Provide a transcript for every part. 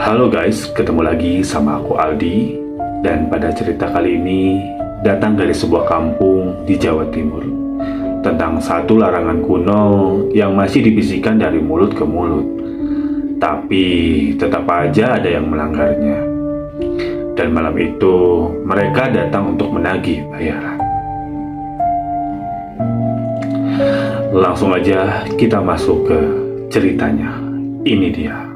Halo guys, ketemu lagi sama aku Aldi. Dan pada cerita kali ini datang dari sebuah kampung di Jawa Timur, tentang satu larangan kuno yang masih dibisikkan dari mulut ke mulut, tapi tetap aja ada yang melanggarnya. Dan malam itu mereka datang untuk menagih bayaran. Langsung aja kita masuk ke ceritanya. Ini dia.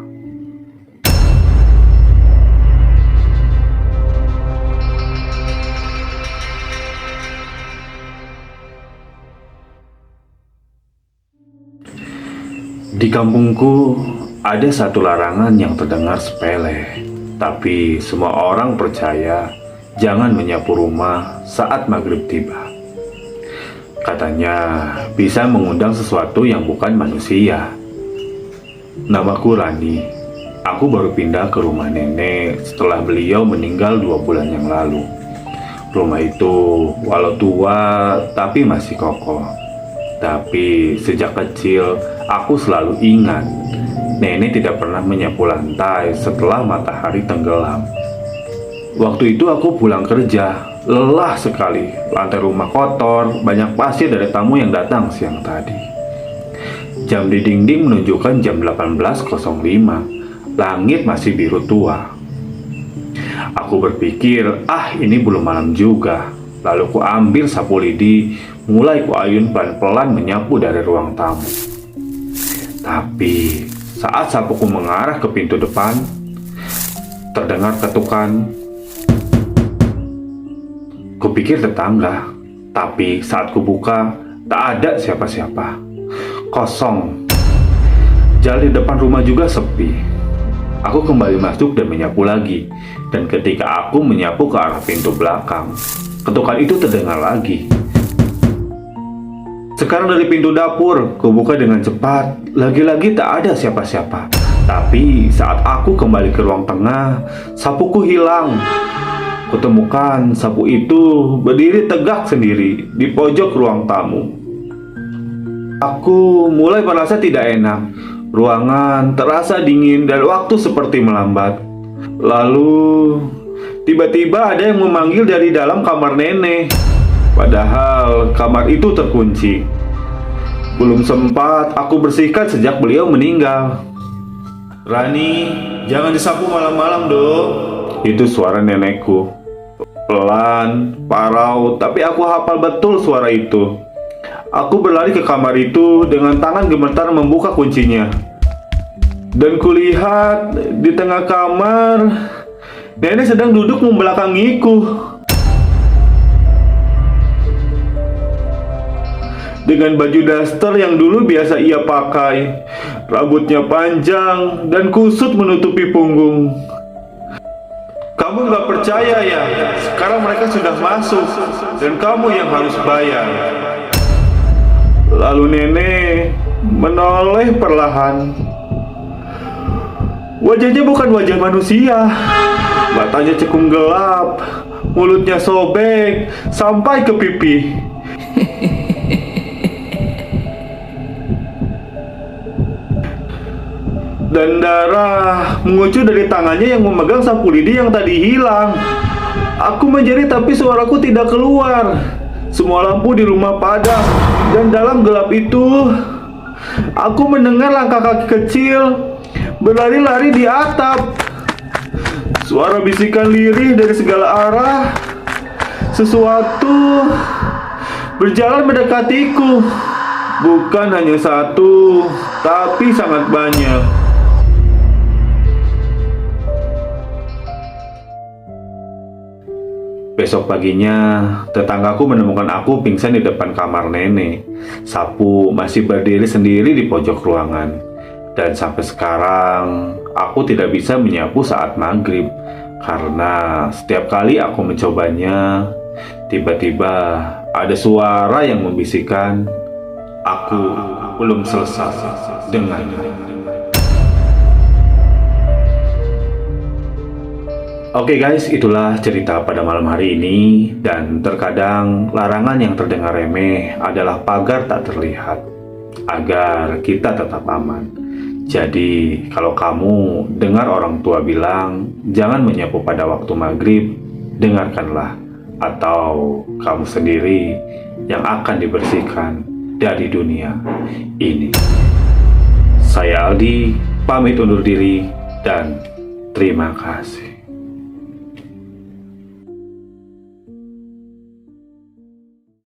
Di kampungku ada satu larangan yang terdengar sepele, tapi semua orang percaya jangan menyapu rumah saat maghrib tiba. Katanya bisa mengundang sesuatu yang bukan manusia. Namaku Rani. Aku baru pindah ke rumah nenek setelah beliau meninggal 2 bulan yang lalu. Rumah itu walau tua tapi masih kokoh. Tapi sejak kecil aku selalu ingat nenek tidak pernah menyapu lantai setelah matahari tenggelam. Waktu itu aku pulang kerja, lelah sekali. Lantai rumah kotor, banyak pasir dari tamu yang datang siang tadi. Jam di dinding menunjukkan jam 18.05. Langit masih biru tua. Aku berpikir, ini belum malam juga. Lalu ku ambil sapu lidi, mulai ku ayun pelan-pelan menyapu dari ruang tamu. Tapi saat sapuku mengarah ke pintu depan, terdengar ketukan. Kupikir tetangga, tapi saat kubuka, tak ada siapa-siapa. Kosong. Jalan di depan rumah juga sepi. Aku kembali masuk dan menyapu lagi. Dan ketika aku menyapu ke arah pintu belakang, ketukan itu terdengar lagi. Sekarang dari pintu dapur, kubuka dengan cepat. Lagi-lagi tak ada siapa-siapa. Tapi saat aku kembali ke ruang tengah, sapuku hilang. Kutemukan sapu itu berdiri tegak sendiri di pojok ruang tamu. Aku mulai merasa tidak enak. Ruangan terasa dingin dan waktu seperti melambat. Lalu tiba-tiba ada yang memanggil dari dalam kamar nenek. Padahal kamar itu terkunci. Belum sempat aku bersihkan sejak beliau meninggal. "Rani, jangan disapu malam-malam dong." Itu suara nenekku. Pelan, parau, tapi aku hafal betul suara itu. Aku berlari ke kamar itu dengan tangan gemetar membuka kuncinya. Dan kulihat di tengah kamar, nenek sedang duduk membelakangiku. Dengan baju daster yang dulu biasa ia pakai, rambutnya panjang dan kusut menutupi punggung. "Kamu nggak percaya ya? Sekarang mereka sudah masuk dan kamu yang harus bayar." Lalu nenek menoleh perlahan. Wajahnya bukan wajah manusia. Matanya cekung gelap, mulutnya sobek sampai ke pipi. Dan darah mengucur dari tangannya yang memegang sapu lidi yang tadi hilang. Aku menjerit tapi suaraku tidak keluar. Semua lampu di rumah padam. Dan dalam gelap itu, aku mendengar langkah kaki kecil berlari-lari di atap. Suara bisikan lirih dari segala arah. Sesuatu berjalan mendekatiku. Bukan hanya satu, tapi sangat banyak. Besok paginya, tetanggaku menemukan aku pingsan di depan kamar nenek. Sapu masih berdiri sendiri di pojok ruangan. Dan sampai sekarang, aku tidak bisa menyapu saat maghrib. Karena setiap kali aku mencobanya, tiba-tiba ada suara yang membisikkan, "Aku belum selesai dengannya." Oke guys, itulah cerita pada malam hari ini. Dan terkadang larangan yang terdengar remeh adalah pagar tak terlihat agar kita tetap aman. Jadi, kalau kamu dengar orang tua bilang jangan menyapu pada waktu maghrib, dengarkanlah, atau kamu sendiri yang akan dibersihkan dari dunia ini. Saya Aldi, pamit undur diri, dan terima kasih.